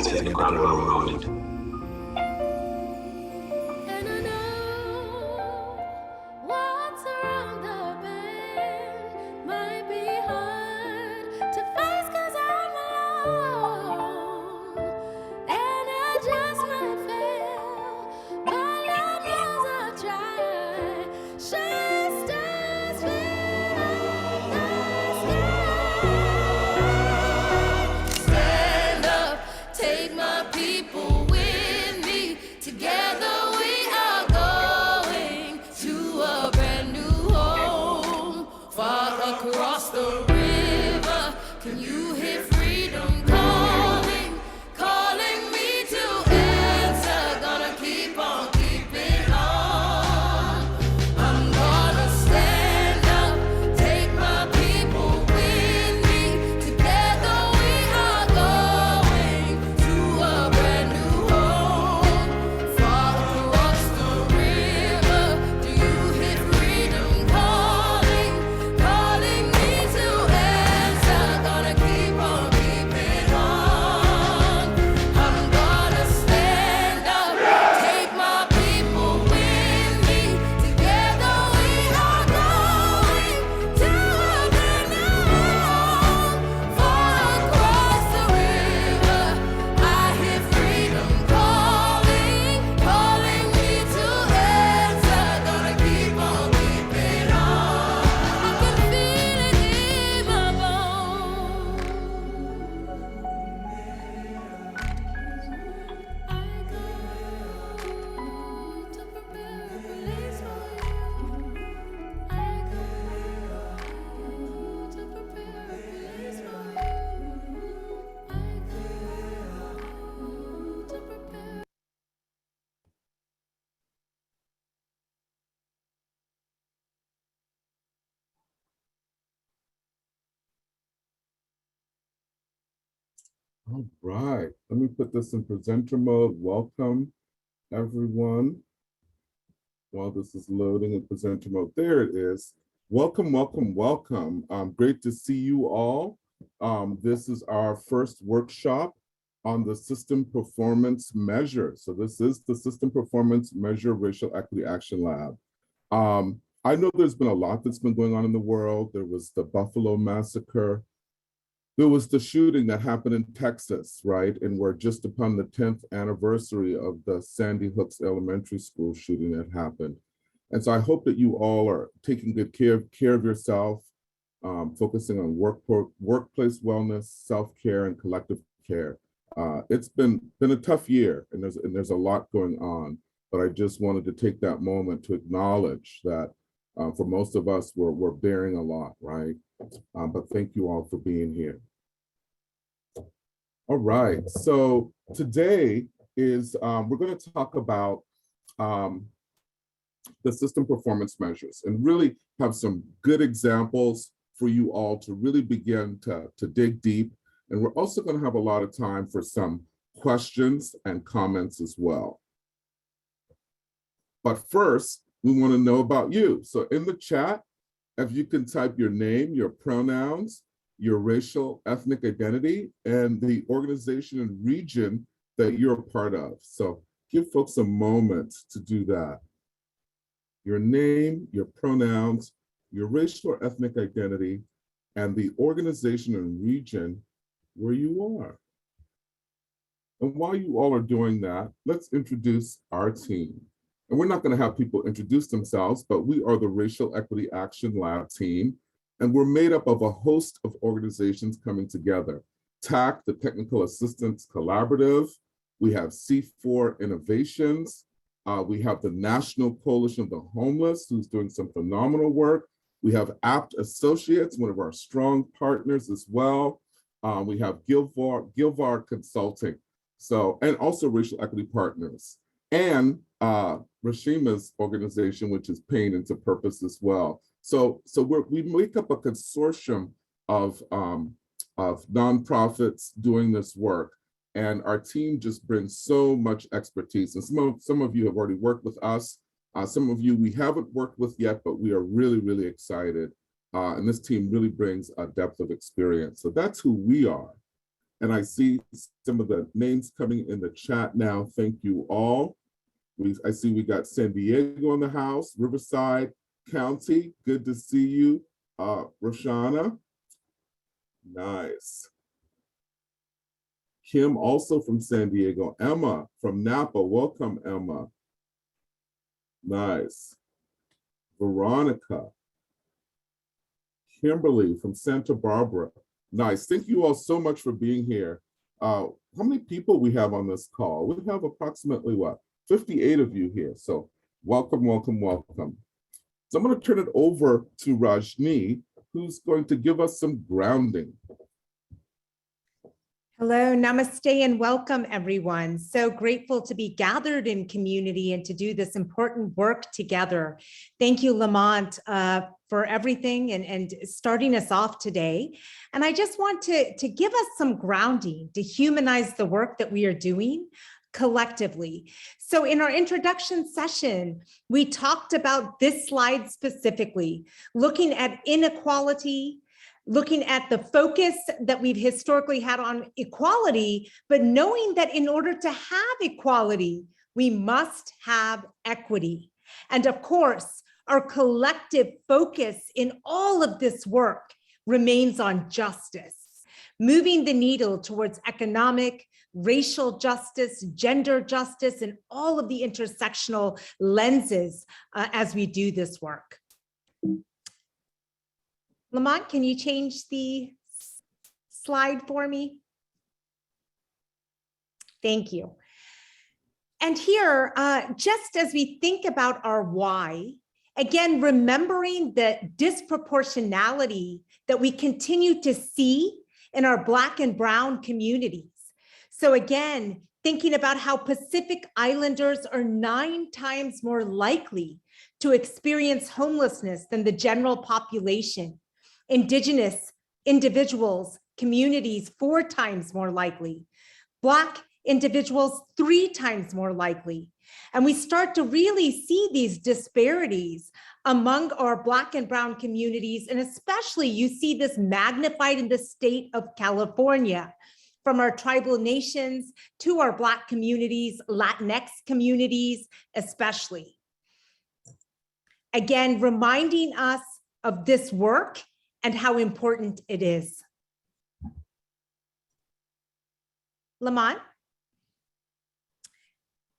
to hit the ground running. And I know what's around the bend might be hard to face 'cause I'm alone. And I just might fail, but Lord knows I'll try. Shine stars fit up the sky. Stand up, take my people with me. Together we are going to a brand new home, far across the river. Can you hear freedom calling, calling me to answer? Gonna keep on keeping on. I'm gonna stand up, take my people with me. Together we are going to a brand new home, far across the river. Do you hear freedom calling, calling me to answer? Gonna keep on keeping on. I'm gonna stand up, take my people with me. Together we are going to a brand new home, far across the river. I hear freedom calling, calling me to answer. Gonna keep on keeping on. I can feel it in my bones. I go to prepare a place for you. I go to prepare a place for you. I go to prepare. All right, let me put this in presenter mode. Welcome, everyone. While this is loading in presenter mode, there it is. Welcome, welcome, welcome. Great to see you all. This is our first workshop on the System Performance Measure. So this is the System Performance Measure Racial Equity Action Lab. I know there's been a lot that's been going on in the world. There was the Buffalo Massacre. There was the shooting that happened in Texas, right? And we're just upon the 10th anniversary of the Sandy Hooks Elementary School shooting that happened. And so I hope that you all are taking good care of yourself, focusing on workplace wellness, self-care, and collective care. It's been a tough year, and there's a lot going on. But I just wanted to take that moment to acknowledge that for most of us, we're bearing a lot, right? But thank you all for being here. All right, so today is, we're going to talk about the system performance measures and really have some good examples for you all to really begin to dig deep. And we're also going to have a lot of time for some questions and comments as well. But first, we want to know about you. So in the chat, if you can type your name, your pronouns, your racial, ethnic identity, and the organization and region that you're a part of. So give folks a moment to do that. Your name, your pronouns, your racial or ethnic identity, and the organization and region where you are. And while you all are doing that, let's introduce our team. And we're not going to have people introduce themselves, but we are the Racial Equity Action Lab team. And we're made up of a host of organizations coming together. TAC, the Technical Assistance Collaborative. We have C4 Innovations. We have the National Coalition of the Homeless, who's doing some phenomenal work. We have APT Associates, one of our strong partners as well. We have Gilvar Consulting. So, and also Racial Equity Partners. And Rashima's organization, which is Pain into Purpose as well. So we make up a consortium of nonprofits doing this work. And our team just brings so much expertise. And some of you have already worked with us. Some of you we haven't worked with yet, but we are really, really excited. And this team really brings a depth of experience. So that's who we are. And I see some of the names coming in the chat now. Thank you all. I see we got San Diego in the house, Riverside County. Good to see you, Roshana. Nice. Kim, also from San Diego. Emma from Napa. Welcome, Emma. Nice. Veronica. Kimberly from Santa Barbara. Nice. Thank you all so much for being here. How many people we have on this call? We have approximately what? 58 of you here. So welcome, welcome, welcome. So I'm going to turn it over to Rajni, who's going to give us some grounding. Hello, namaste, and welcome everyone. So grateful to be gathered in community and to do this important work together. Thank you, Lamont, for everything and starting us off today. And I just want to give us some grounding to humanize the work that we are doing collectively. So in our introduction session, we talked about this slide specifically, looking at inequality, looking at the focus that we've historically had on equality, but knowing that in order to have equality, we must have equity. And of course, our collective focus in all of this work remains on justice, moving the needle towards economic, racial justice, gender justice, and all of the intersectional lenses as we do this work. Lamont, can you change the slide for me? Thank you. And here, just as we think about our why, again, remembering the disproportionality that we continue to see in our Black and Brown communities. So again, thinking about how Pacific Islanders are 9 times more likely to experience homelessness than the general population. Indigenous individuals, communities 4 times more likely. Black individuals 3 times more likely. And we start to really see these disparities among our Black and Brown communities. And especially you see this magnified in the state of California, from our tribal nations to our Black communities, Latinx communities, especially. Again, reminding us of this work and how important it is. Lamont?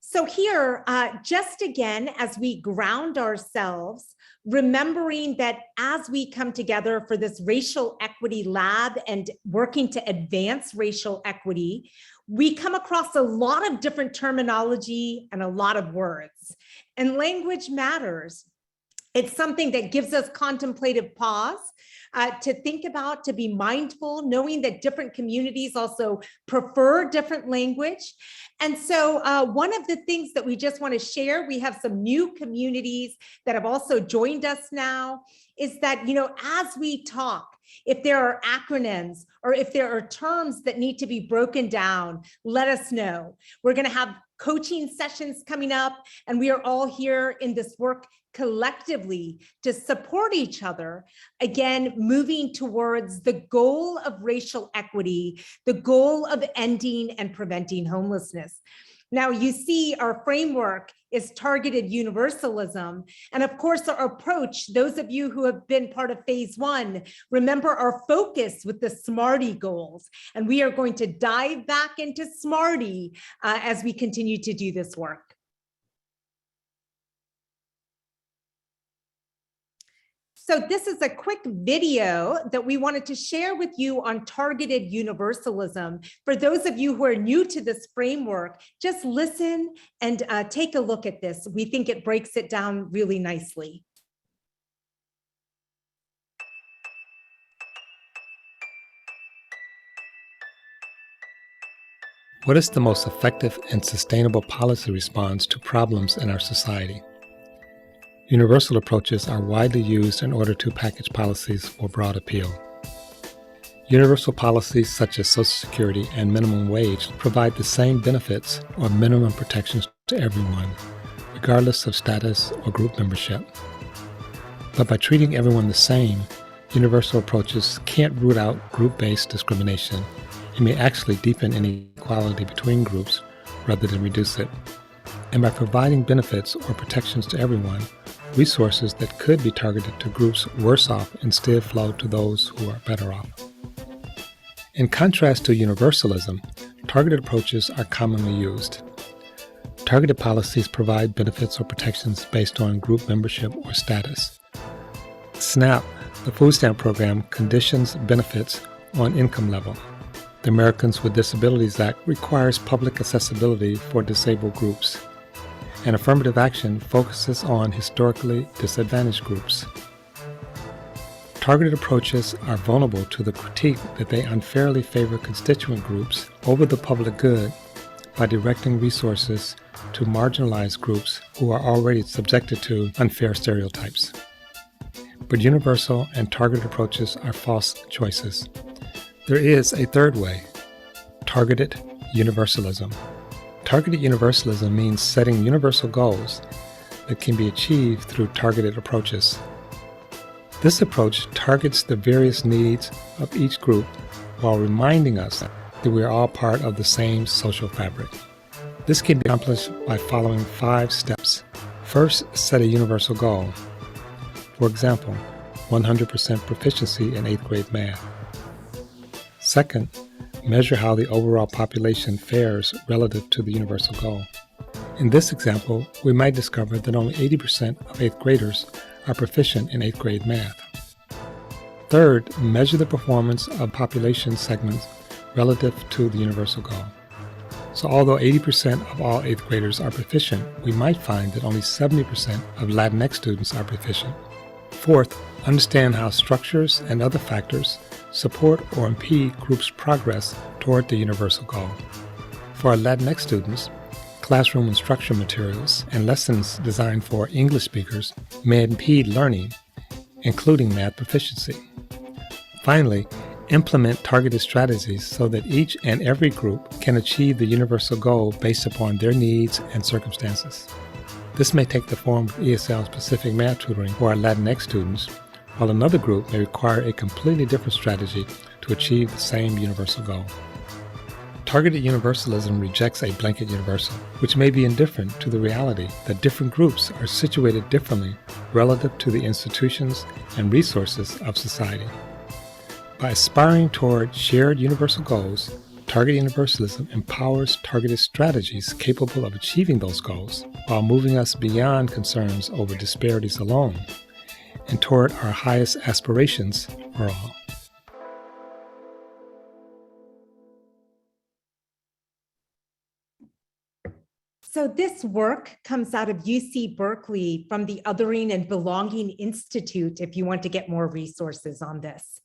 So here, just again, as we ground ourselves, remembering that as we come together for this racial equity lab and working to advance racial equity, we come across a lot of different terminology and a lot of words. And language matters. It's something that gives us contemplative pause to think about, to be mindful, knowing that different communities also prefer different language. And so one of the things that we just want to share, we have some new communities that have also joined us now, is that, you know, as we talk, if there are acronyms or if there are terms that need to be broken down, let us know. We're going to have coaching sessions coming up, and we are all here in this work collectively to support each other, again, moving towards the goal of racial equity, the goal of ending and preventing homelessness. Now, you see our framework is targeted universalism. And of course, our approach, those of you who have been part of phase 1, remember our focus with the SMARTY goals. And we are going to dive back into SMARTY as we continue to do this work. So this is a quick video that we wanted to share with you on targeted universalism. For those of you who are new to this framework, just listen and take a look at this. We think it breaks it down really nicely. What is the most effective and sustainable policy response to problems in our society? Universal approaches are widely used in order to package policies for broad appeal. Universal policies such as Social Security and minimum wage provide the same benefits or minimum protections to everyone, regardless of status or group membership. But by treating everyone the same, universal approaches can't root out group-based discrimination It may actually deepen inequality between groups rather than reduce it. And by providing benefits or protections to everyone, resources that could be targeted to groups worse off instead flow to those who are better off. In contrast to universalism, targeted approaches are commonly used. Targeted policies provide benefits or protections based on group membership or status. SNAP, the food stamp program, conditions benefits on income level. The Americans with Disabilities Act requires public accessibility for disabled groups. And affirmative action focuses on historically disadvantaged groups. Targeted approaches are vulnerable to the critique that they unfairly favor constituent groups over the public good by directing resources to marginalized groups who are already subjected to unfair stereotypes. But universal and targeted approaches are false choices. There is a third way, targeted universalism. Targeted universalism means setting universal goals that can be achieved through targeted approaches. This approach targets the various needs of each group while reminding us that we are all part of the same social fabric. This can be accomplished by following 5 steps. First, set a universal goal. For example, 100% proficiency in 8th grade math. Second, measure how the overall population fares relative to the universal goal. In this example, we might discover that only 80% of 8th graders are proficient in 8th grade math. Third, measure the performance of population segments relative to the universal goal. So although 80% of all 8th graders are proficient, we might find that only 70% of Latinx students are proficient. Fourth, understand how structures and other factors support or impede groups' progress toward the universal goal. For our Latinx students, classroom instruction materials and lessons designed for English speakers may impede learning, including math proficiency. Finally, implement targeted strategies so that each and every group can achieve the universal goal based upon their needs and circumstances. This may take the form of ESL-specific math tutoring for our Latinx students, while another group may require a completely different strategy to achieve the same universal goal. Targeted universalism rejects a blanket universal, which may be indifferent to the reality that different groups are situated differently relative to the institutions and resources of society. By aspiring toward shared universal goals, targeted universalism empowers targeted strategies capable of achieving those goals while moving us beyond concerns over disparities alone and toward our highest aspirations for all. So this work comes out of UC Berkeley from the Othering and Belonging Institute, if you want to get more resources on this.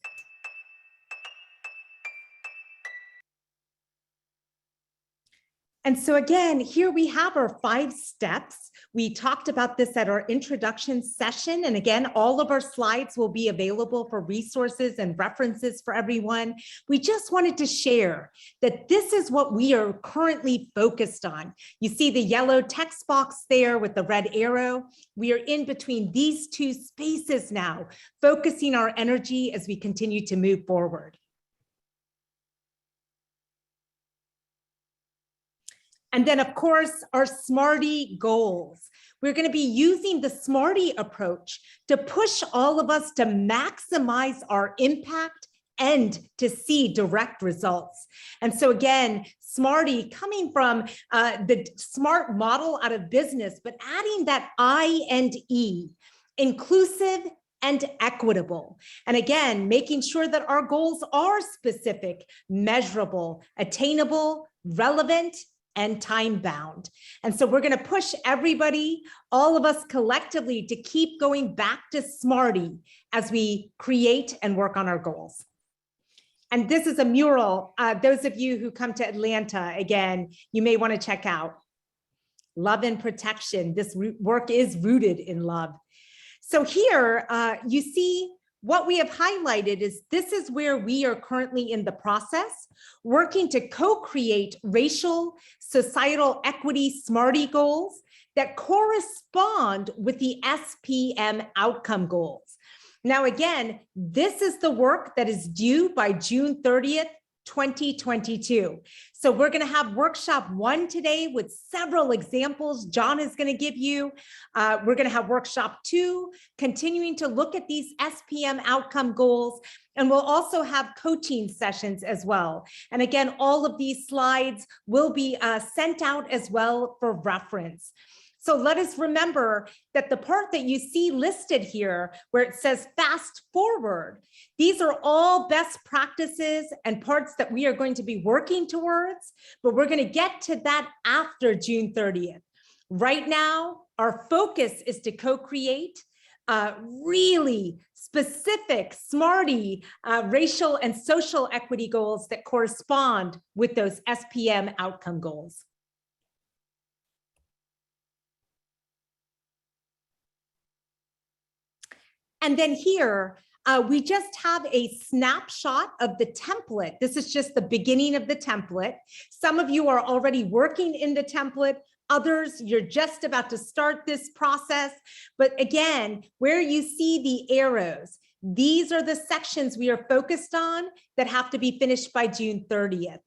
And so again, here we have our 5 steps. We talked about this at our introduction session. And again, all of our slides will be available for resources and references for everyone. We just wanted to share that this is what we are currently focused on. You see the yellow text box there with the red arrow. We are in between these 2 spaces now, focusing our energy as we continue to move forward. And then, of course, our SMARTY goals. We're going to be using the SMARTY approach to push all of us to maximize our impact and to see direct results. And so again, SMARTY coming from the SMART model out of business, but adding that I and E, inclusive and equitable. And again, making sure that our goals are specific, measurable, attainable, relevant, and time-bound. And so we're going to push everybody, all of us collectively, to keep going back to SMARTY as we create and work on our goals. And this is a mural. Those of you who come to Atlanta, again, you may want to check out. Love and protection. This work is rooted in love. So here you see what we have highlighted is this is where we are currently in the process, working to co-create racial, societal equity SMARTY goals that correspond with the SPM outcome goals. Now, again, this is the work that is due by June 30th, 2022. So we're going to have workshop 1 today with several examples John is going to give you. We're going to have workshop 2, continuing to look at these SPM outcome goals. And we'll also have coaching sessions as well. And again, all of these slides will be sent out as well for reference. So let us remember that the part that you see listed here, where it says fast forward, these are all best practices and parts that we are going to be working towards, but we're going to get to that after June 30th. Right now, our focus is to co-create really specific, SMARTY, racial and social equity goals that correspond with those SPM outcome goals. And then here, we just have a snapshot of the template. This is just the beginning of the template. Some of you are already working in the template. Others, you're just about to start this process. But again, where you see the arrows, these are the sections we are focused on that have to be finished by June 30th.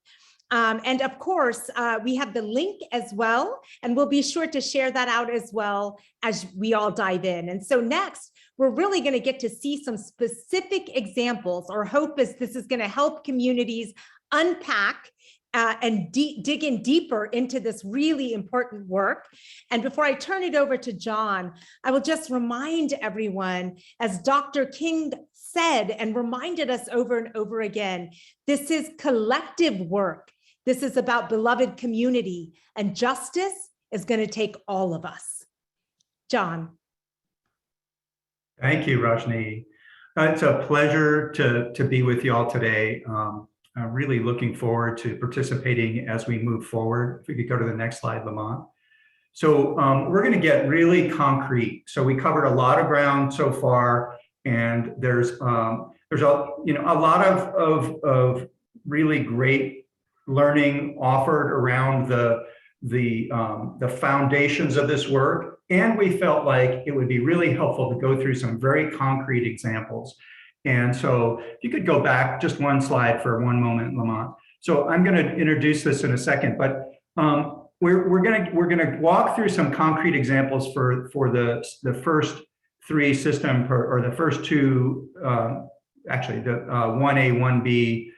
And of course, we have the link as well, and we'll be sure to share that out as well as we all dive in. And so next, we're really going to get to see some specific examples. Our hope is this is going to help communities unpack and dig in deeper into this really important work. And before I turn it over to John, I will just remind everyone, as Dr. King said and reminded us over and over again, this is collective work. This is about beloved community, and justice is going to take all of us. John. Thank you, Rajni. It's a pleasure to be with you all today. I'm really looking forward to participating as we move forward. If we could go to the next slide, Lamont. So we're going to get really concrete. So we covered a lot of ground so far, and there's a lot of really great learning offered around the foundations of this work. And we felt like it would be really helpful to go through some very concrete examples. And so if you could go back just one slide for one moment, Lamont. So I'm going to introduce this in a second, but we're going to walk through some concrete examples for the first 3 system, or the first 2, actually the 1A, 1B,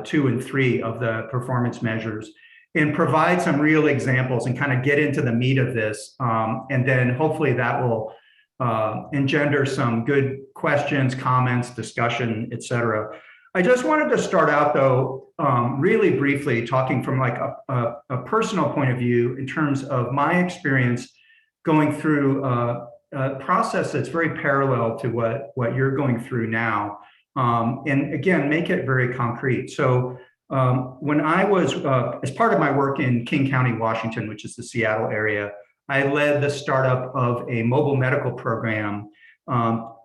2 and 3 of the performance measures, and provide some real examples and kind of get into the meat of this. And then hopefully that will engender some good questions, comments, discussion, et cetera. I just wanted to start out though, really briefly talking from like a personal point of view in terms of my experience going through a process that's very parallel to what you're going through now. And again, make it very concrete. So when I was, as part of my work in King County, Washington, which is the Seattle area, I led the startup of a mobile medical program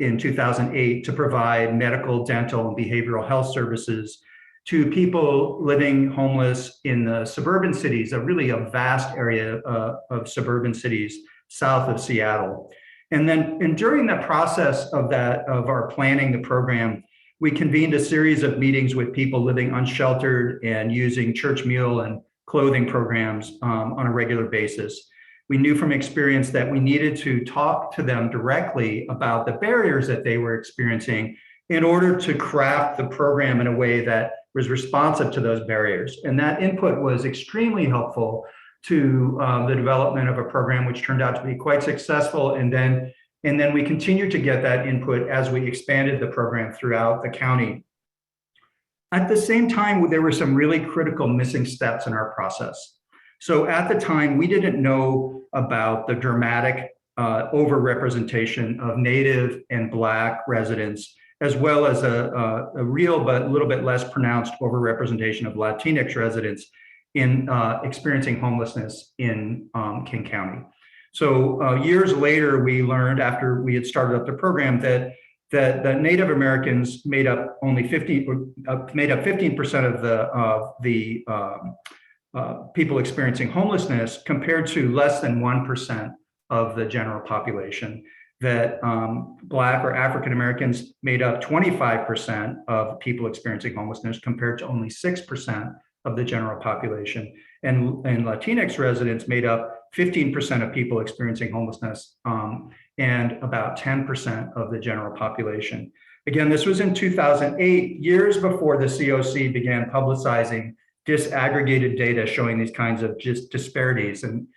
in 2008 to provide medical, dental, and behavioral health services to people living homeless in the suburban cities, a vast area of suburban cities south of Seattle. And during the process of our planning the program, we convened a series of meetings with people living unsheltered and using church meal and clothing programs on a regular basis. We knew from experience that we needed to talk to them directly about the barriers that they were experiencing in order to craft the program in a way that was responsive to those barriers. And that input was extremely helpful to the development of a program, which turned out to be quite successful. And then we continued to get that input as we expanded the program throughout the county. At the same time, there were some really critical missing steps in our process. So at the time, we didn't know about the dramatic overrepresentation of Native and Black residents, as well as a real but a little bit less pronounced overrepresentation of Latinx residents in experiencing homelessness in King County. So years later, we learned after we had started up the program that the Native Americans made up 15% of the people experiencing homelessness, compared to less than 1% of the general population. that Black or African Americans made up 25% of people experiencing homelessness compared to only 6% of the general population. And Latinx residents made up 15% of people experiencing homelessness and about 10% of the general population. Again, this was in 2008, years before the COC began publicizing disaggregated data showing these kinds of just disparities. And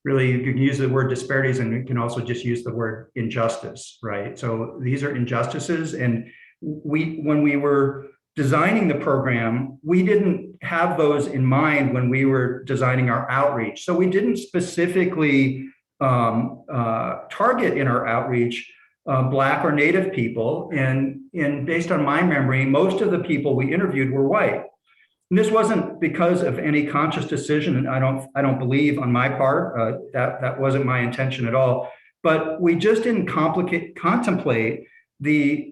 really, you can use the word disparities, and you can also just use the word injustice, right? So these are injustices. And when we were designing the program, we didn't have those in mind when we were designing our outreach. So we didn't specifically target in our outreach Black or Native people. And based on my memory, most of the people we interviewed were white. And this wasn't because of any conscious decision, and I don't believe on my part that wasn't my intention at all. But we just didn't contemplate the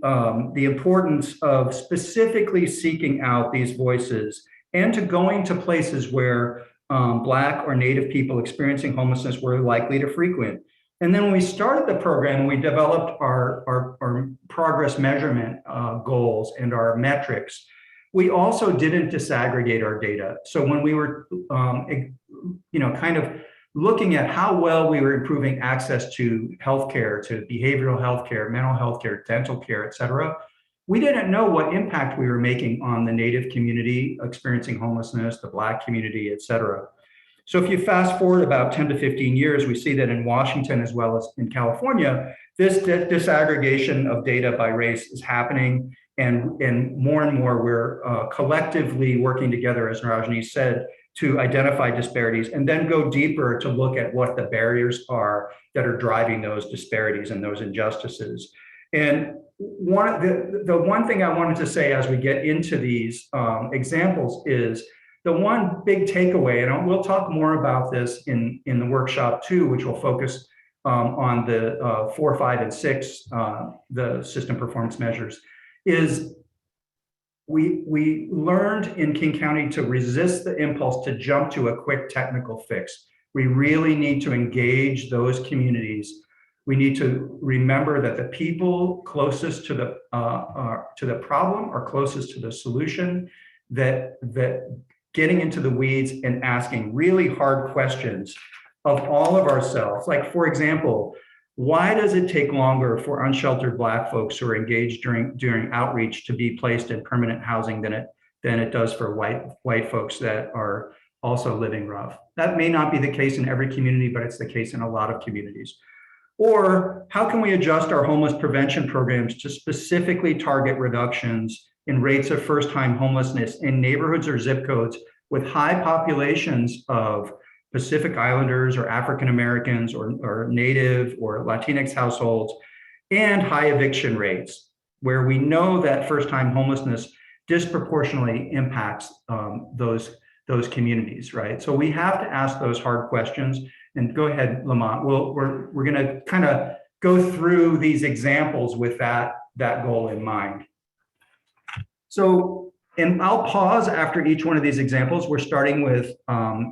importance of specifically seeking out these voices and to going to places where Black or Native people experiencing homelessness were likely to frequent. And then when we started the program, we developed our progress measurement goals and our metrics. We also didn't disaggregate our data. So when we were, kind of looking at how well we were improving access to healthcare, to behavioral healthcare, mental health care, dental care, et cetera, we didn't know what impact we were making on the Native community experiencing homelessness, the Black community, et cetera. So if you fast forward about 10 to 15 years, we see that in Washington as well as in California, this disaggregation of data by race is happening. And more we're collectively working together, as Rajni said, to identify disparities and then go deeper to look at what the barriers are that are driving those disparities and those injustices. And the one thing I wanted to say as we get into these examples is the one big takeaway, and we'll talk more about this in the workshop too, which will focus on the 4, 5, and 6, the system performance measures, is we learned in King County to resist the impulse to jump to a quick technical fix. We really need to engage those communities. We need to remember that the people closest to the problem are closest to the solution, that getting into the weeds and asking really hard questions of all of ourselves. Like, for example, why does it take longer for unsheltered Black folks who are engaged during outreach to be placed in permanent housing than it does for white folks that are also living rough? That may not be the case in every community, but it's the case in a lot of communities. Or how can we adjust our homeless prevention programs to specifically target reductions in rates of first-time homelessness in neighborhoods or zip codes with high populations of Pacific Islanders or African Americans or Native or Latinx households, and high eviction rates, where we know that first-time homelessness disproportionately impacts those communities, right? So we have to ask those hard questions. And go ahead, Lamont. We're going to kind of go through these examples with that goal in mind. So, and I'll pause after each one of these examples. We're starting with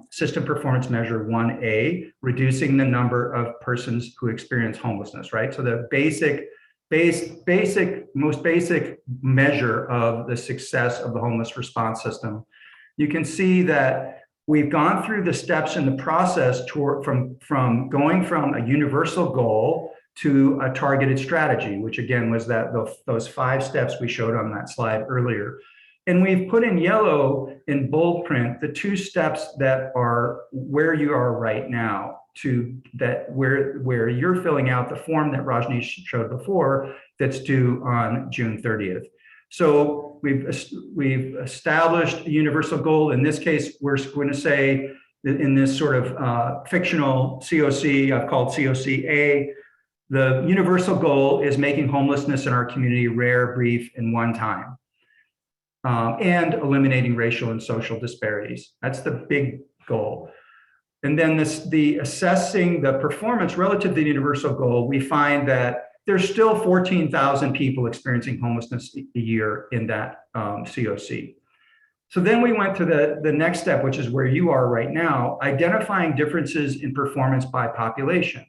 system performance measure 1A, reducing the number of persons who experience homelessness, right? So the most basic measure of the success of the homeless response system. You can see that we've gone through the steps in the process from going from a universal goal to a targeted strategy, which again was those 5 steps we showed on that slide earlier. And we've put in yellow in bold print the 2 steps that are where you are right now, where you're filling out the form that Rajni showed before that's due on June 30th. So we've established a universal goal. In this case, we're going to say that in this sort of fictional COC, I've called COC-A, the universal goal is making homelessness in our community rare, brief, and one time, and eliminating racial and social disparities. That's the big goal. And then the assessing the performance relative to the universal goal, we find that there's still 14,000 people experiencing homelessness a year in that COC. So then we went to the next step, which is where you are right now, identifying differences in performance by population,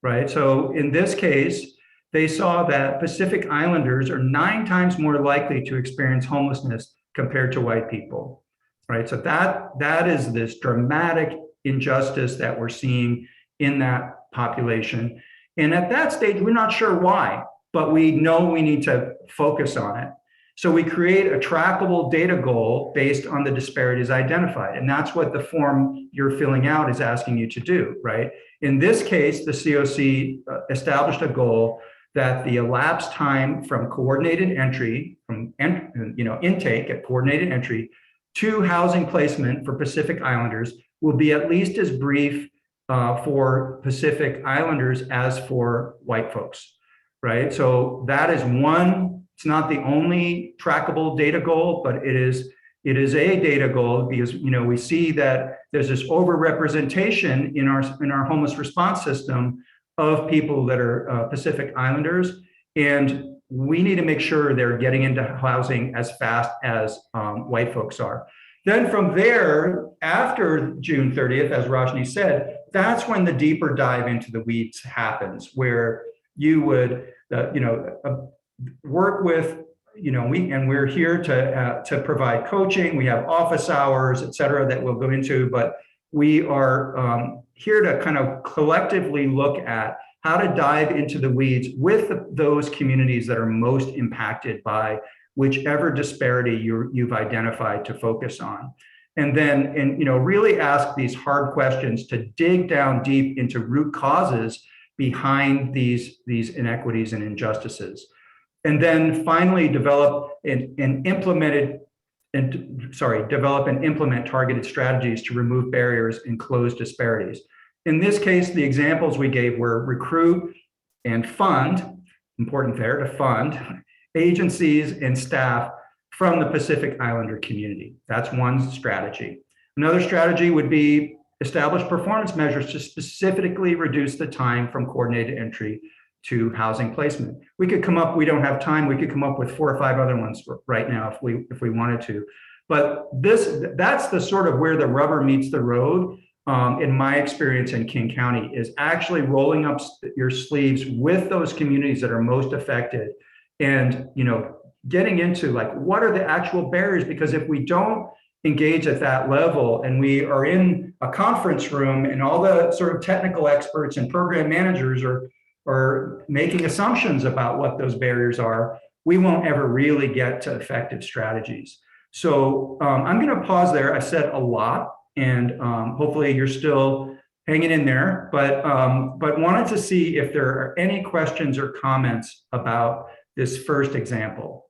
right? So in this case, they saw that Pacific Islanders are 9 times more likely to experience homelessness compared to white people, right? So that is this dramatic injustice that we're seeing in that population. And at that stage, we're not sure why, but we know we need to focus on it. So we create a trackable data goal based on the disparities identified. And that's what the form you're filling out is asking you to do, right? In this case, the COC established a goal that the elapsed time from coordinated entry, from intake at coordinated entry to housing placement for Pacific Islanders will be at least as brief for Pacific Islanders as for white folks, right? So that is one. It's not the only trackable data goal, but it is a data goal because we see that there's this overrepresentation in our homeless response system of people that are Pacific Islanders, and we need to make sure they're getting into housing as fast as white folks are. Then from there, after June 30th, as Rajni said, that's when the deeper dive into the weeds happens, where you would work with, we're here to provide coaching. We have office hours, et cetera, that we'll go into, but we are here to kind of collectively look at how to dive into the weeds with those communities that are most impacted by whichever disparity you've identified to focus on. And then, really ask these hard questions to dig down deep into root causes behind these inequities and injustices. And then finally develop and implement targeted strategies to remove barriers and close disparities. In this case, the examples we gave were recruit and fund, important there, to fund agencies and staff from the Pacific Islander community. That's one strategy. Another strategy would be establish performance measures to specifically reduce the time from coordinated entry to housing placement. We could come up, we don't have time, we could come up with 4 or 5 other ones right now if we wanted to. But that's the sort of where the rubber meets the road, in my experience in King County, is actually rolling up your sleeves with those communities that are most affected and getting into like, what are the actual barriers? Because if we don't engage at that level and we are in a conference room and all the sort of technical experts and program managers are making assumptions about what those barriers are, we won't ever really get to effective strategies. So I'm going to pause there. I said a lot, and hopefully you're still hanging in there, but wanted to see if there are any questions or comments about this first example.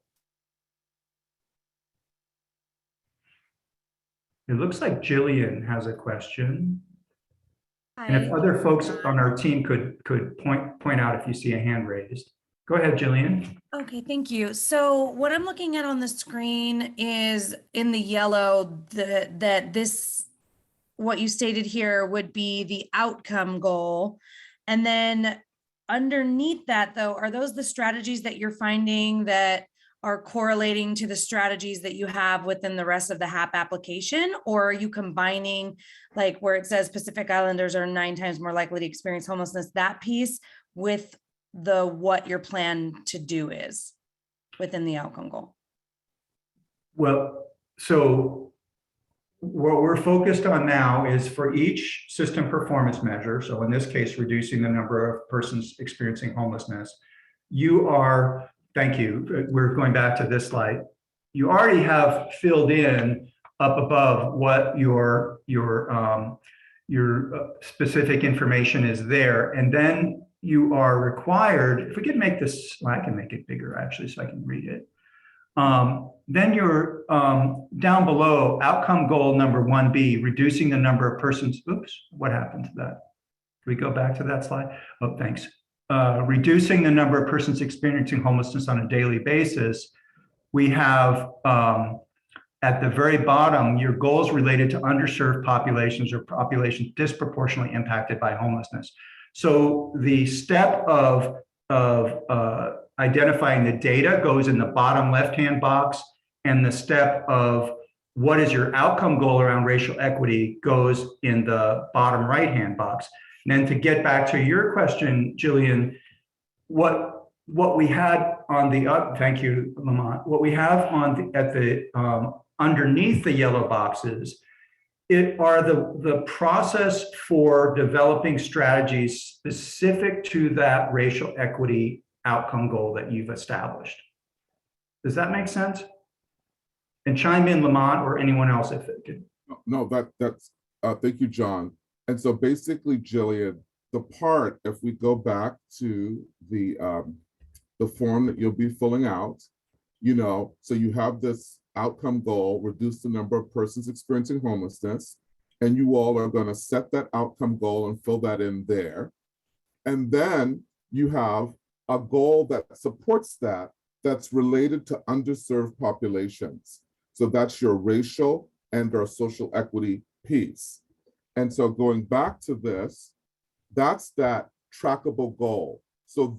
It looks like Jillian has a question. And if other folks on our team could point out if you see a hand raised. Go ahead, Jillian. Okay, thank you. So what I'm looking at on the screen is in the yellow that this, what you stated here would be the outcome goal. And then underneath that though, are those the strategies that you're finding that are correlating to the strategies that you have within the rest of the HAP application? Or are you combining, like where it says Pacific Islanders are 9 times more likely to experience homelessness, that piece with the what your plan to do is within the outcome goal? Well, so what we're focused on now is for each system performance measure, so in this case, reducing the number of persons experiencing homelessness, you are, thank you, we're going back to this slide, you already have filled in up above what your specific information is there, and then you are required, if we could make this, well, I can make it bigger actually so I can read it. Then you're down below, outcome goal number 1B, reducing the number of persons, oops, what happened to that? Can we go back to that slide? Oh, thanks. Reducing the number of persons experiencing homelessness on a daily basis. We have at the very bottom, your goals related to underserved populations or populations disproportionately impacted by homelessness. So the step of identifying the data goes in the bottom left-hand box, and the step of what is your outcome goal around racial equity goes in the bottom right-hand box. And then to get back to your question, Jillian, what what we had on the thank you, Lamont. What we have on underneath the yellow boxes, it are the process for developing strategies specific to that racial equity outcome goal that you've established. Does that make sense? And chime in, Lamont, or anyone else if it could. No, that's thank you, John. And so basically, Jillian, the part, if we go back to the form that you'll be filling out, so you have this outcome goal, reduce the number of persons experiencing homelessness, and you all are going to set that outcome goal and fill that in there. And then you have a goal that supports that, that's related to underserved populations. So that's your racial and our social equity piece. And so going back to this, that's that trackable goal. So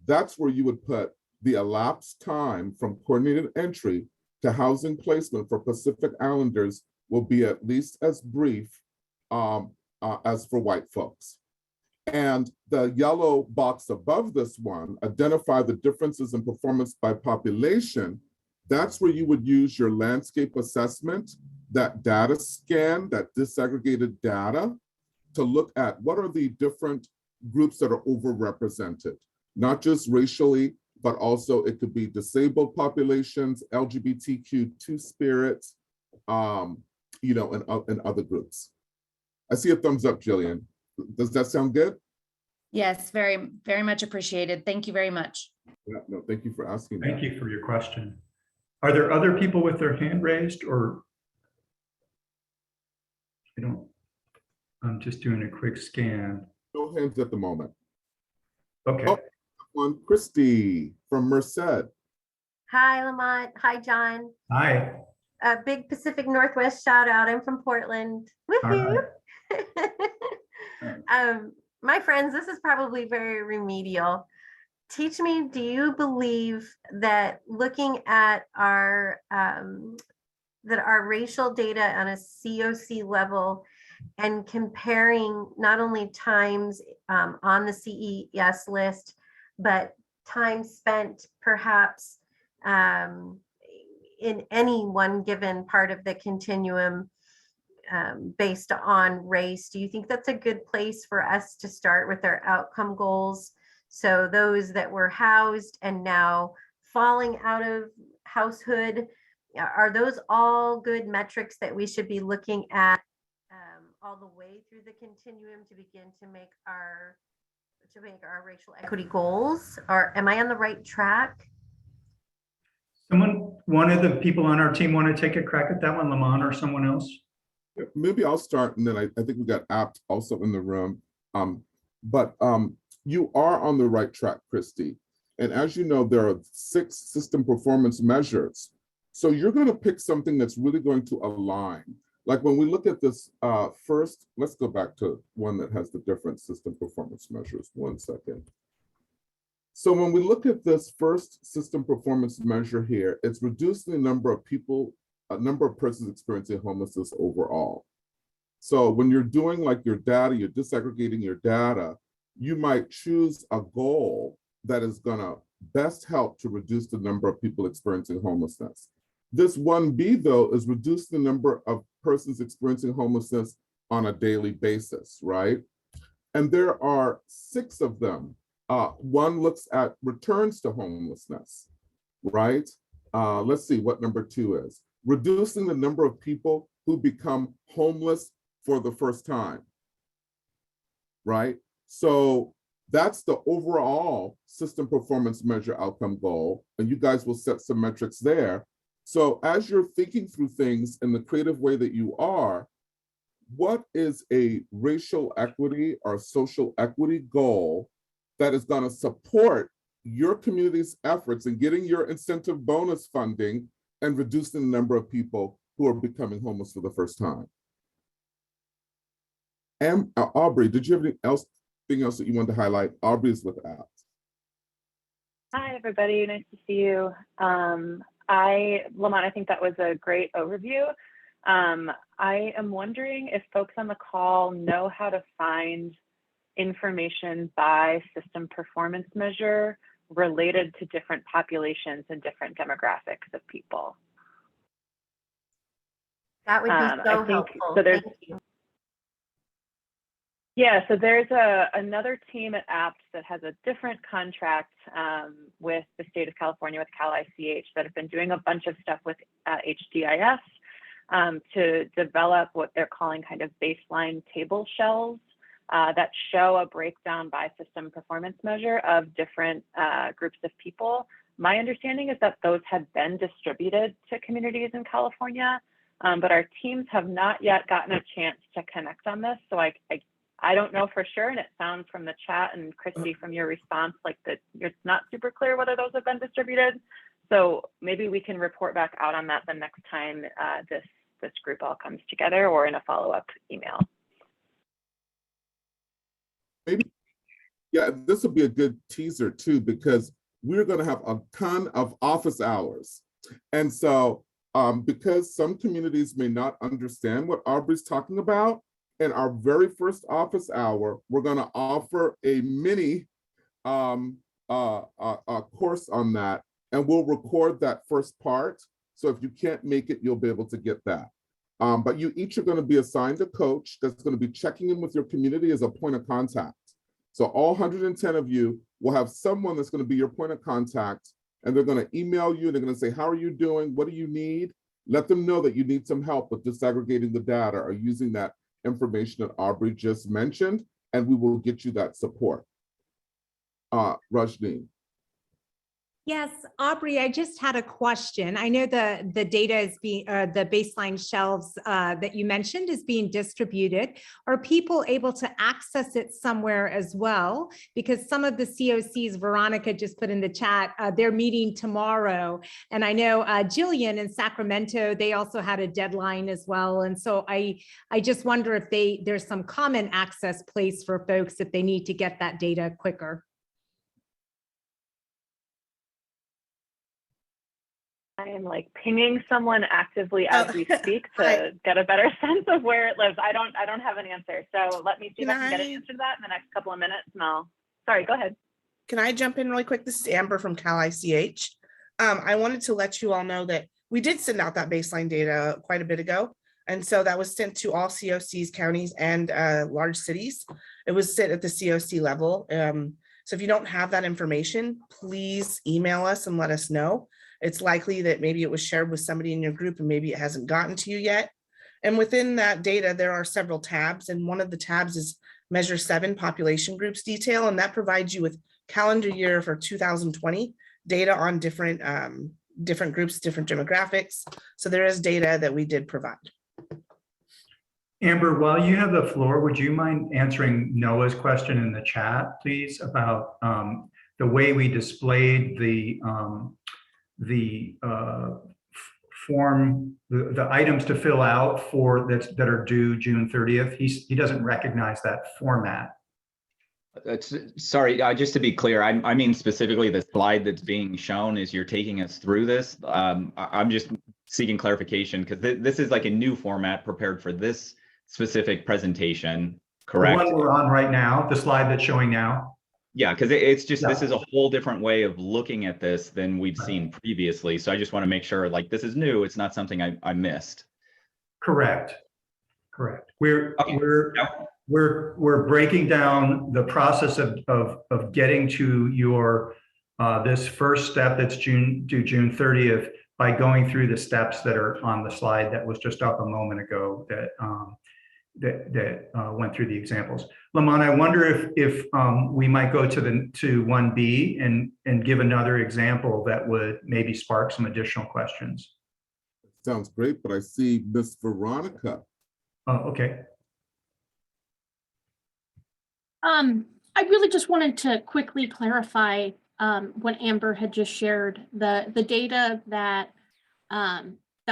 that's where you would put the elapsed time from coordinated entry to housing placement for Pacific Islanders will be at least as brief as for white folks. And the yellow box above this one, identify the differences in performance by population. That's where you would use your landscape assessment, that data scan, that disaggregated data, to look at what are the different groups that are overrepresented, not just racially, but also it could be disabled populations, LGBTQ two-spirit, and other groups. I see a thumbs up, Jillian. Does that sound good? Yes, very, very much appreciated. Thank you very much. Yeah, no, thank you for asking. Thank you for your question. Are there other people with their hand raised, or I'm just doing a quick scan. No hands at the moment. Okay. Oh, one, Christy from Merced. Hi, Lamont. Hi, John. Hi. A big Pacific Northwest shout out. I'm from Portland. Woohoo! My friends, this is probably very remedial. Teach me, do you believe that looking at our racial data on a COC level and comparing not only times on the CES list, but time spent perhaps in any one given part of the continuum based on race, do you think that's a good place for us to start with our outcome goals? So those that were housed and now falling out of househood, are those all good metrics that we should be looking at all the way through the continuum to begin to make our racial equity goals? Or am I on the right track? One of the people on our team want to take a crack at that one, Lamont, or someone else? Maybe I'll start, and then I think we got Apt also in the room. But you are on the right track, Christy. And as you know, there are 6 system performance measures. So you're going to pick something that's really going to align. Like when we look at this first, let's go back to one that has the different system performance measures. 1 second. So when we look at this first system performance measure here, it's reducing the number of people, number of persons experiencing homelessness overall. So when you're doing like your data, you're disaggregating your data, you might choose a goal that is gonna best help to reduce the number of people experiencing homelessness. This 1B though is reduce the number of persons experiencing homelessness on a daily basis, right? And there are 6 of them. One looks at returns to homelessness, right? Let's see what number 2 is. Reducing the number of people who become homeless for the first time, right? So that's the overall system performance measure outcome goal, and you guys will set some metrics there. So as you're thinking through things in the creative way that you are, what is a racial equity or social equity goal that is going to support your community's efforts in getting your incentive bonus funding and reducing the number of people who are becoming homeless for the first time? And Aubrey, did you have anything else that you wanted to highlight? Aubrey's with Apt. Hi, everybody. Nice to see you. Lamont, I think that was a great overview. I am wondering if folks on the call know how to find information by system performance measure related to different populations and different demographics of people. That would be I so think- helpful. so there's- Thank you. Yeah, so there's another team at APT that has a different contract with the state of California, with Cal ICH, that have been doing a bunch of stuff with HDIS to develop what they're calling kind of baseline table shells that show a breakdown by system performance measure of different groups of people. My understanding is that those have been distributed to communities in California, but our teams have not yet gotten a chance to connect on this. So I don't know for sure, and it sounds from the chat and Christy from your response like that it's not super clear whether those have been distributed. So maybe we can report back out on that the next time this group all comes together, or in a follow-up email. Maybe, yeah, this would be a good teaser too, because we're going to have a ton of office hours. And so because some communities may not understand what Aubrey's talking about, in our very first office hour, we're going to offer a mini course on that, and we'll record that first part. So if you can't make it, you'll be able to get that. But you each are going to be assigned a coach that's going to be checking in with your community as a point of contact. So all 110 of you will have someone that's going to be your point of contact, and they're going to email you. They're going to say, how are you doing? What do you need? Let them know that you need some help with disaggregating the data or using that information that Aubrey just mentioned, and we will get you that support. Rajni. Yes, Aubrey, I just had a question. I know the data is being, the baseline shelves that you mentioned is being distributed. Are people able to access it somewhere as well? Because some of the COCs, Veronica just put in the chat, they're meeting tomorrow. And I know Jillian in Sacramento, they also had a deadline as well. And so I just wonder if there's some common access place for folks if they need to get that data quicker. I am like pinging someone actively as we speak to get a better sense of where it lives. I don't have an answer. So let me see if I can get an answer to that in the next couple of minutes. And sorry, go ahead. Can I jump in really quick? This is Amber from Cal ICH. I wanted to let you all know that we did send out that baseline data quite a bit ago. And so that was sent to all COCs, counties, and large cities. It was sent at the COC level. So if you don't have that information, please email us and let us know. It's likely that maybe it was shared with somebody in your group and maybe it hasn't gotten to you yet. And within that data, there are several tabs. And one of the tabs is Measure 7 Population Groups Detail. And that provides you with calendar year for 2020 data on different groups, different demographics. So there is data that we did provide. Amber, while you have the floor, would you mind answering Noah's question in the chat, please, about the way we displayed the form, the items to fill out for that are due June 30th. He doesn't recognize that format. Sorry, just to be clear, I mean specifically the slide that's being shown as you're taking us through this. I'm just seeking clarification because this is like a new format prepared for this specific presentation, correct? The one we're on right now, the slide that's showing now. Yeah, because it's just, this is a whole different way of looking at this than we've seen previously. So I just want to make sure, like, this is new. It's not something I missed. Correct. We're breaking down the process of getting to your this first step that's due June 30th by going through the steps that are on the slide that was just up a moment ago that went through the examples. Lamont, I wonder if we might go to 1B and give another example that would maybe spark some additional questions. Sounds great, but I see Miss Veronica. Oh, okay. I really just wanted to quickly clarify what Amber had just shared. The data that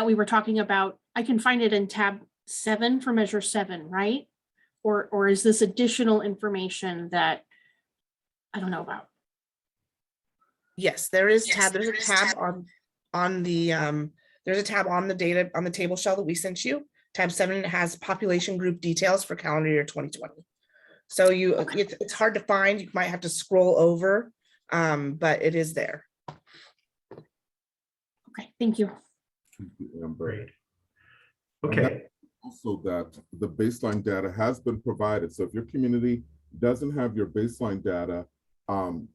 we were talking about, I can find it in tab 7 for Measure 7, right? Or is this additional information that I don't know about? Yes, there is tab. There's a tab on the there's a tab on the data on the table shell that we sent you. Tab 7 has population group details for calendar year 2020. So it's hard to find. You might have to scroll over, but it is there. Okay, thank you. Thank you, Amber. Great. And Okay. that- Also that the baseline data has been provided. So if your community doesn't have your baseline data,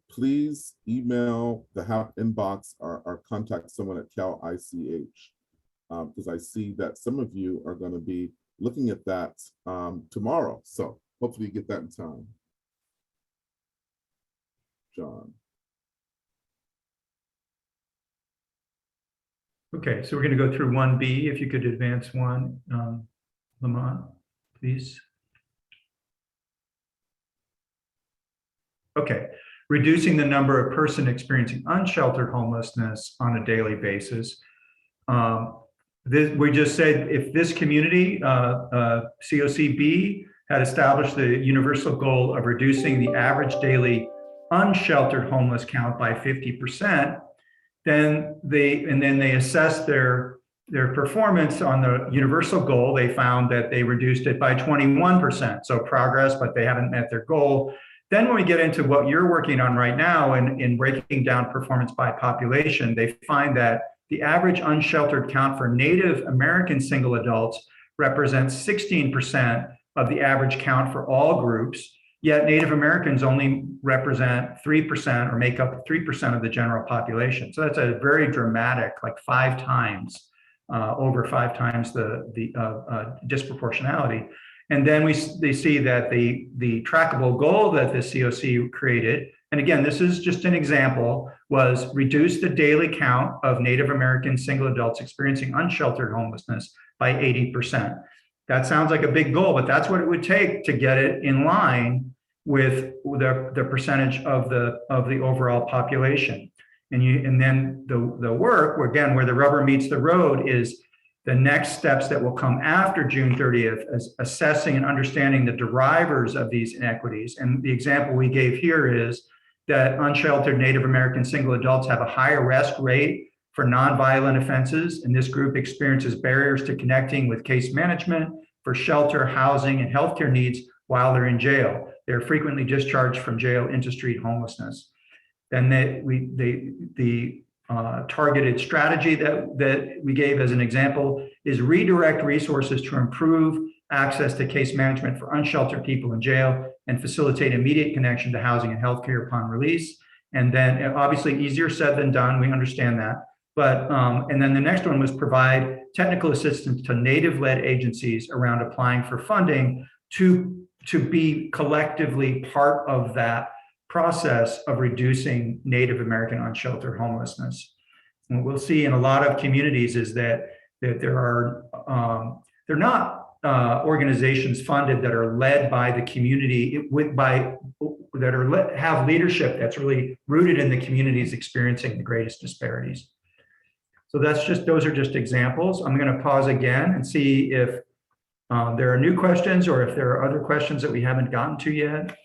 please email the HAP inbox or contact someone at Cal ICH. Because I see that some of you are going to be looking at that tomorrow. So hopefully you get that in time. John. Okay, so we're going to go through 1B. If you could advance one, Lamont, please. Okay, reducing the number of person experiencing unsheltered homelessness on a daily basis. We just said if this community, COCB, had established the universal goal of reducing the average daily unsheltered homeless count by 50%, then they assessed their performance on the universal goal. They found that they reduced it by 21%. So progress, but they haven't met their goal. Then when we get into what you're working on right now in breaking down performance by population, they find that the average unsheltered count for Native American single adults represents 16% of the average count for all groups, yet Native Americans only represent 3% or make up 3% of the general population. So that's a very dramatic, like 5 times, over 5 times the disproportionality. And then they see that the trackable goal that the COC created, and again, this is just an example, was reduce the daily count of Native American single adults experiencing unsheltered homelessness by 80%. That sounds like a big goal, but that's what it would take to get it in line with the percentage of the overall population. And then the work, again, where the rubber meets the road, is the next steps that will come after June 30th, as assessing and understanding the drivers of these inequities. And the example we gave here is that unsheltered Native American single adults have a high arrest rate for nonviolent offenses, and this group experiences barriers to connecting with case management for shelter, housing, and healthcare needs while they're in jail. They're frequently discharged from jail into street homelessness. Then the targeted strategy that we gave as an example is redirect resources to improve access to case management for unsheltered people in jail and facilitate immediate connection to housing and healthcare upon release. And then obviously easier said than done, we understand that. But, and then the next one was provide technical assistance to Native-led agencies around applying for funding to be collectively part of that process of reducing Native American unsheltered homelessness. And what we'll see in a lot of communities is that there are, they're not organizations funded that are led by the community, have leadership that's really rooted in the communities experiencing the greatest disparities. So those are just examples. I'm going to pause again and see if there are new questions or if there are other questions that we haven't gotten to yet.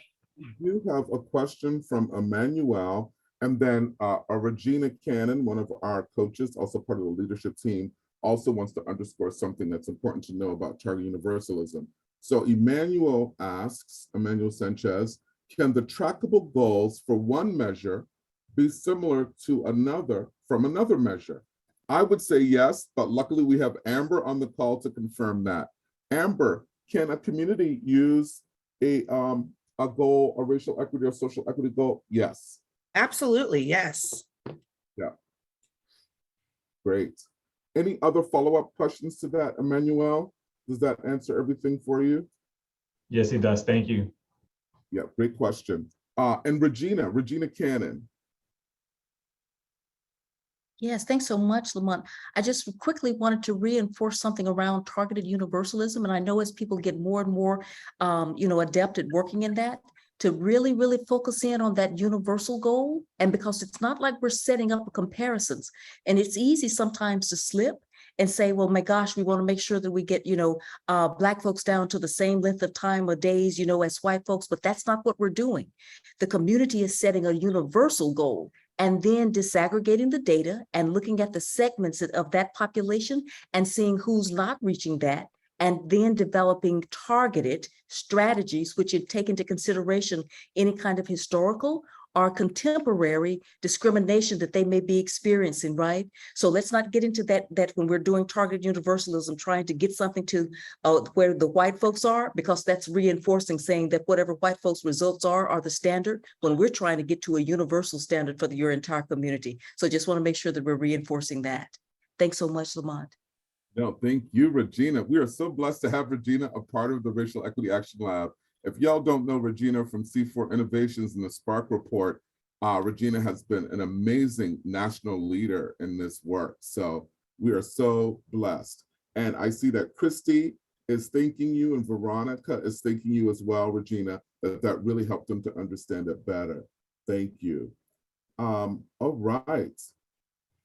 You have a question from Emmanuel, and then Regina Cannon, one of our coaches, also part of the leadership team, also wants to underscore something that's important to know about target universalism. So Emmanuel asks, Emmanuel Sanchez, can the trackable goals for one measure be similar to another from another measure? I would say yes, but luckily we have Amber on the call to confirm that. Amber, can a community use a goal, a racial equity or social equity goal? Yes. Absolutely, yes. Yeah. Great. Any other follow-up questions to that, Emmanuel? Does that answer everything for you? Yes, it does. Thank you. Yeah, great question. And Regina Cannon. Yes, thanks so much, Lamont. I just quickly wanted to reinforce something around targeted universalism. And I know as people get more and more, adept at working in that, to really, really focus in on that universal goal. And because it's not like we're setting up comparisons, and it's easy sometimes to slip and say, well, my gosh, we want to make sure that we get, Black folks down to the same length of time or days, as white folks, but that's not what we're doing. The community is setting a universal goal and then disaggregating the data and looking at the segments of that population and seeing who's not reaching that, and then developing targeted strategies, which would take into consideration any kind of historical are contemporary discrimination that they may be experiencing, right? So let's not get into that when we're doing targeted universalism, trying to get something to where the white folks are, because that's reinforcing saying that whatever white folks' results are the standard, when we're trying to get to a universal standard for your entire community. So just want to make sure that we're reinforcing that. Thanks so much, Lamont. No, thank you, Regina. We are so blessed to have Regina a part of the Racial Equity Action Lab. If y'all don't know Regina from C4 Innovations and the Spark Report, Regina has been an amazing national leader in this work. So we are so blessed. And I see that Christy is thanking you and Veronica is thanking you as well, Regina, that really helped them to understand it better. Thank you. All right.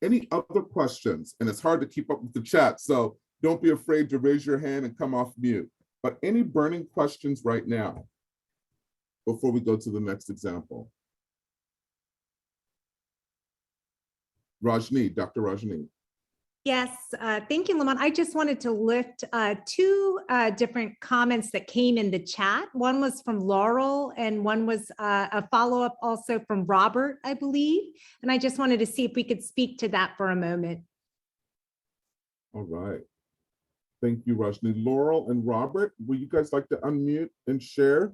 Any other questions? And it's hard to keep up with the chat, so don't be afraid to raise your hand and come off mute. But any burning questions right now before we go to the next example? Rajni, Dr. Rajni. Yes, thank you, Lamont. I just wanted to lift two different comments that came in the chat. One was from Laurel and one was a follow-up also from Robert, I believe. And I just wanted to see if we could speak to that for a moment. All right. Thank you, Rajni. Laurel and Robert, would you guys like to unmute and share?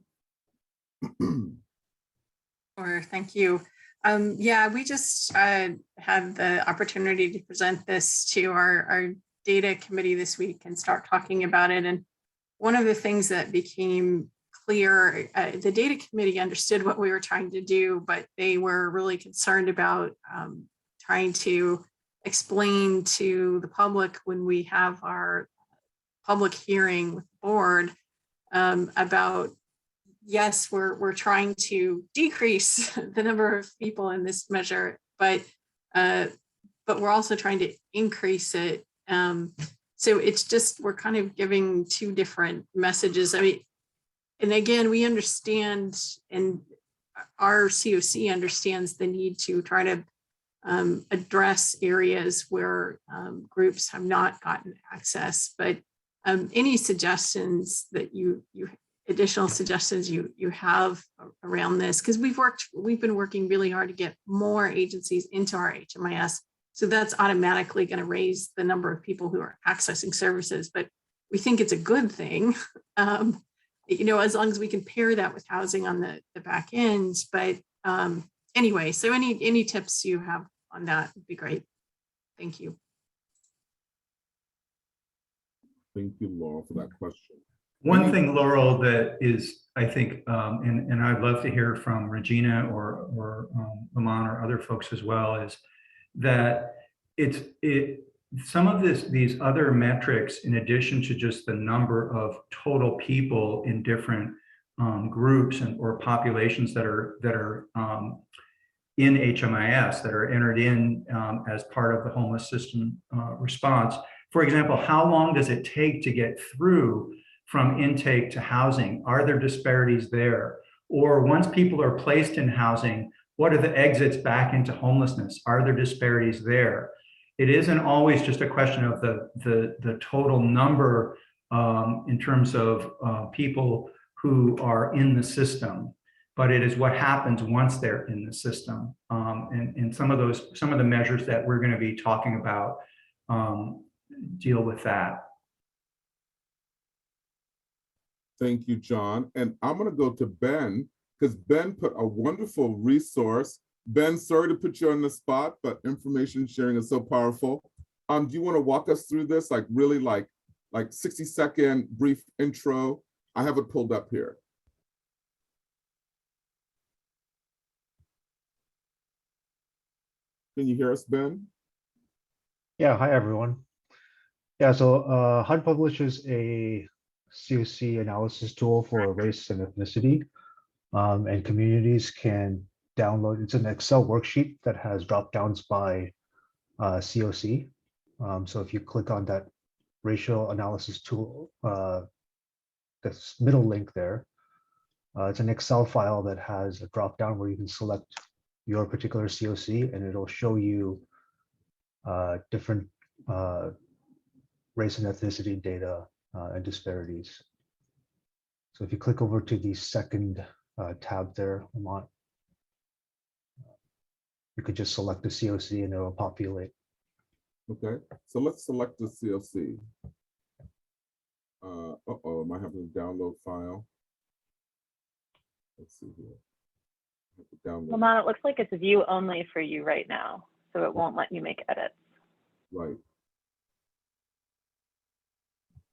Sure, thank you. Yeah, we just had the opportunity to present this to our data committee this week and start talking about it. And one of the things that became clear, the data committee understood what we were trying to do, but they were really concerned about trying to explain to the public when we have our public hearing with the board about, yes, we're trying to decrease the number of people in this measure, but we're also trying to increase it. So it's just, we're kind of giving two different messages. I mean, and again, we understand, and our COC understands the need to try to address areas where groups have not gotten access, but any suggestions that additional suggestions you have around this, because we've been working really hard to get more agencies into our HMIS. So that's automatically going to raise the number of people who are accessing services, but we think it's a good thing, as long as we can pair that with housing on the back end. But anyway, so any tips you have on that would be great. Thank you. Thank you, Laurel, for that question. One thing, Laurel, that is, I think, and I'd love to hear from Regina or Lamont or other folks as well, is that some of these other metrics, in addition to just the number of total people in different groups or populations that are in HMIS, that are entered in as part of the homeless system response. For example, how long does it take to get through from intake to housing? Are there disparities there? Or once people are placed in housing, what are the exits back into homelessness? Are there disparities there? It isn't always just a question of the total number in terms of people who are in the system, but it is what happens once they're in the system. And some of the measures that we're going to be talking about deal with that. Thank you, John. And I'm going to go to Ben, because Ben put a wonderful resource. Ben, sorry to put you on the spot, but information sharing is so powerful. Do you want to walk us through this, like 60-second brief intro? I have it pulled up here. Can you hear us, Ben? Yeah, hi, everyone. Yeah, so HUD publishes a COC analysis tool for race and ethnicity, and communities can download. It's an Excel worksheet that has drop downs by COC. So if you click on that racial analysis tool, this middle link there, it's an Excel file that has a drop down where you can select your particular COC, and it'll show you different race and ethnicity data and disparities. So if you click over to the second tab there, Lamont, you could just select the COC and it will populate. Okay, so let's select the COC. Uh-oh, am I having a download file? Let's see here. I have to download. Lamont, it looks like it's view only for you right now, so it won't let you make edits. Right.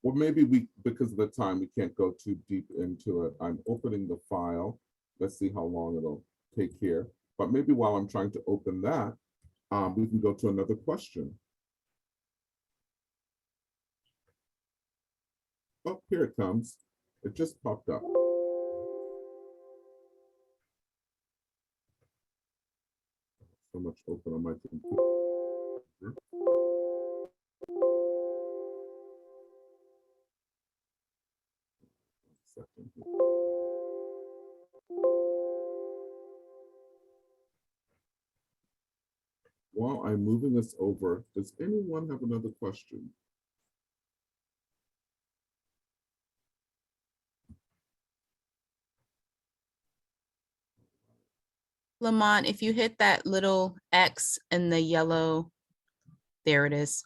Well, maybe because of the time, we can't go too deep into it. I'm opening the file. Let's see how long it'll take here. But maybe while I'm trying to open that, we can go to another question. Oh, here it comes. It just popped up. So much open on my computer. Second here. While I'm moving this over, does anyone have another question? Lamont, if you hit that little X in the yellow, there it is.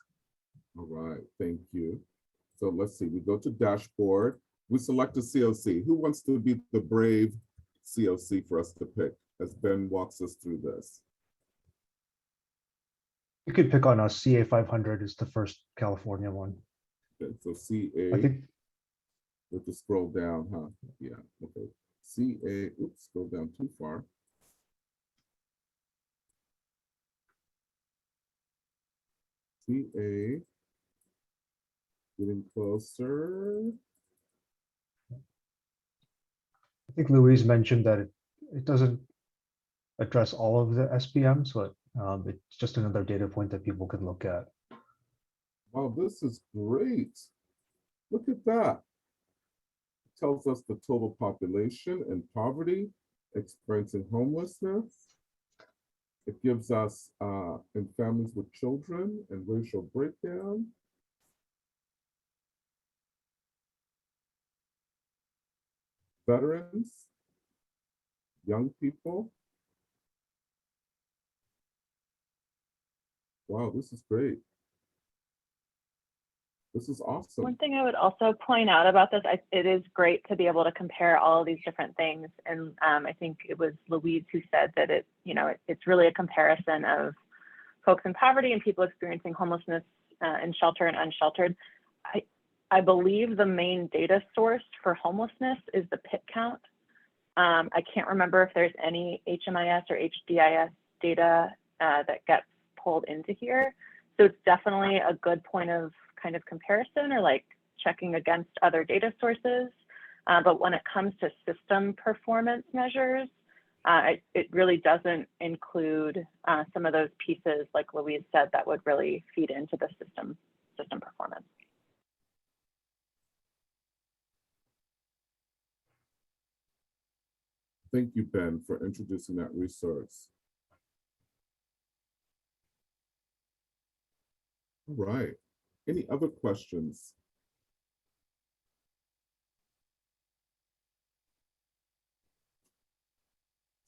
All right, thank you. So let's see, we go to dashboard. We select a COC. Who wants to be the brave COC for us to pick as Ben walks us through this? You could pick on a CA 500 is the first California one. Okay, so CA, I think we have to scroll down, huh? Yeah, okay. CA, oops, scroll down too far. CA, getting closer. I think Louise mentioned that it doesn't address all of the SPMs, but it's just another data point that people can look at. Wow, this is great. Look at that. It tells us the total population in poverty, experiencing homelessness. It gives us in families with children and racial breakdown. Veterans, young people. Wow, this is great. This is awesome. One thing I would also point out about this, it is great to be able to compare all of these different things. And I think it was Louise who said that it's really a comparison of folks in poverty and people experiencing homelessness in shelter and unsheltered. I believe the main data source for homelessness is the PIT count. I can't remember if there's any HMIS or HDIS data that gets pulled into here. So it's definitely a good point of kind of comparison or like checking against other data sources. But when it comes to system performance measures, it really doesn't include some of those pieces, like Louise said, that would really feed into the system performance. Thank you, Ben, for introducing that resource. All right. Any other questions?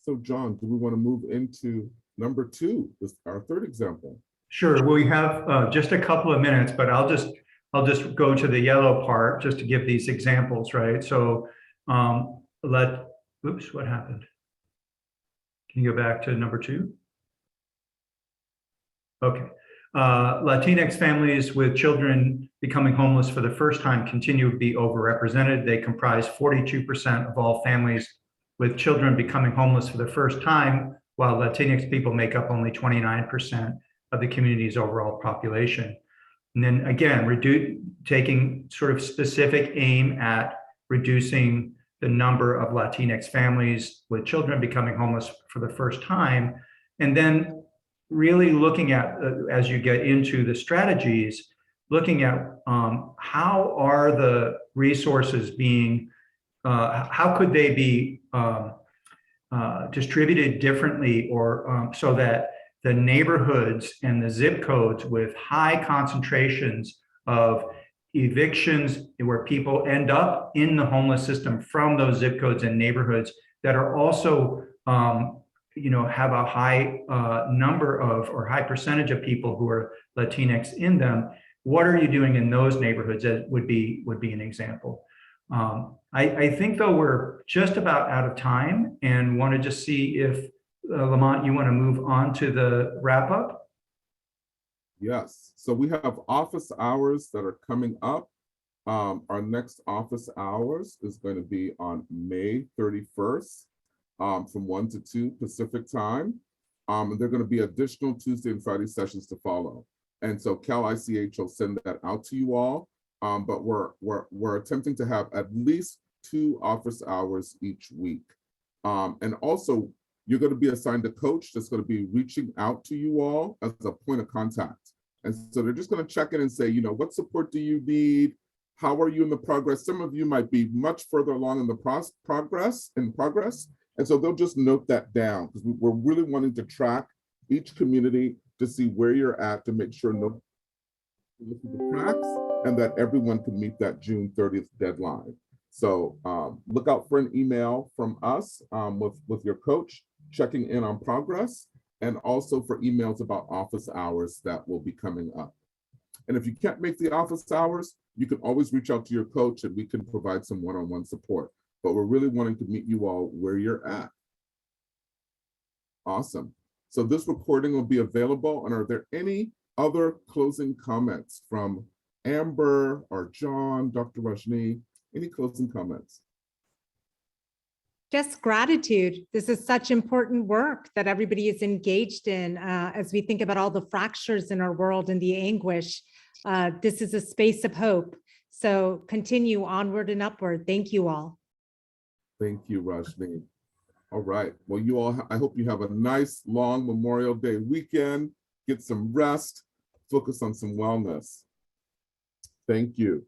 So John, do we want to move into number 2, our third example? Sure, we have just a couple of minutes, but I'll just go to the yellow part just to give these examples, right? So oops, what happened? Can you go back to number 2? Okay. Latinx families with children becoming homeless for the first time continue to be overrepresented. They comprise 42% of all families with children becoming homeless for the first time, while Latinx people make up only 29% of the community's overall population. And then again, taking sort of specific aim at reducing the number of Latinx families with children becoming homeless for the first time, and then really looking at, as you get into the strategies, looking at how are the resources being, how could they be distributed differently, or so that the neighborhoods and the zip codes with high concentrations of evictions where people end up in the homeless system from those zip codes and neighborhoods that are also have a high number of or high percentage of people who are Latinx in them. What are you doing in those neighborhoods? That would be an example. I think though we're just about out of time and want to just see if Lamont, you want to move on to the wrap up? Yes, so we have office hours that are coming up. Our next office hours is going to be on May 31st from 1 to 2 Pacific time. And there are going to be additional Tuesday and Friday sessions to follow. And so Cal ICH will send that out to you all. But we're attempting to have at least 2 office hours each week. And also, you're going to be assigned a coach that's going to be reaching out to you all as a point of contact. And so they're just going to check in and say, what support do you need? How are you in the progress? Some of you might be much further along in the progress. And so they'll just note that down because we're really wanting to track each community to see where you're at to make sure no cracks and that everyone can meet that June 30th deadline. So look out for an email from us with your coach checking in on progress, and also for emails about office hours that will be coming up. And if you can't make the office hours, you can always reach out to your coach and we can provide some one-on-one support. But we're really wanting to meet you all where you're at. Awesome. So this recording will be available. And are there any other closing comments from Amber or John, Dr. Rajni? Any closing comments? Just gratitude. This is such important work that everybody is engaged in as we think about all the fractures in our world and the anguish. This is a space of hope. So continue onward and upward. Thank you all. Thank you, Rajni. All right. Well, you all, I hope you have a nice long Memorial Day weekend. Get some rest. Focus on some wellness. Thank you.